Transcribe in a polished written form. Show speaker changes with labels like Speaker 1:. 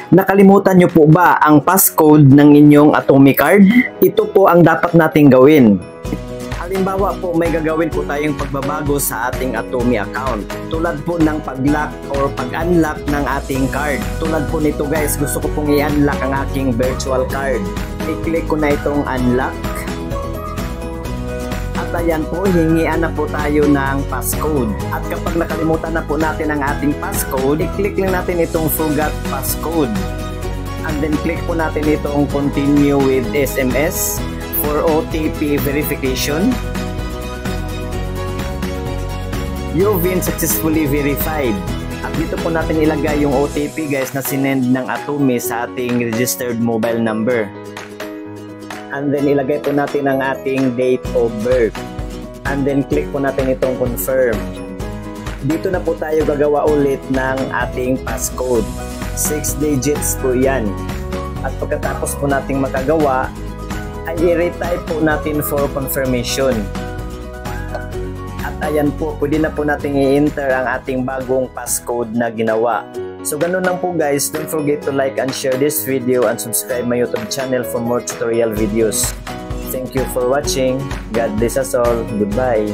Speaker 1: Nakalimutan nyo po ba ang passcode ng inyong Atome card? Ito po ang dapat nating gawin. Halimbawa po, may gagawin po tayong pagbabago sa ating Atome account. Tulad po ng pag-lock or pag-unlock ng ating card. Tulad po nito guys, gusto ko pong i-unlock ang aking virtual card. I-click ko na itong unlock. At ayan po, hingian na po tayo ng passcode. At kapag nakalimutan na po natin ang ating passcode, i-click lang natin itong forgot passcode. And then click po natin itong continue with SMS for OTP verification. You've been successfully verified. At dito po natin ilagay yung OTP guys na sinend ng Atome sa ating registered mobile number. And then ilagay po natin ang ating date of birth. And then click po natin itong confirm. Dito na po tayo gagawa ulit ng ating passcode. 6 digits po yan. At pagkatapos po nating makagawa, ay i-retype po natin for confirmation. At ayan po, pwede na po natin i-enter ang ating bagong passcode na ginawa. So ganun lang po guys, don't forget to like and share this video and subscribe my YouTube channel for more tutorial videos. Thank you for watching. God bless us all. Goodbye.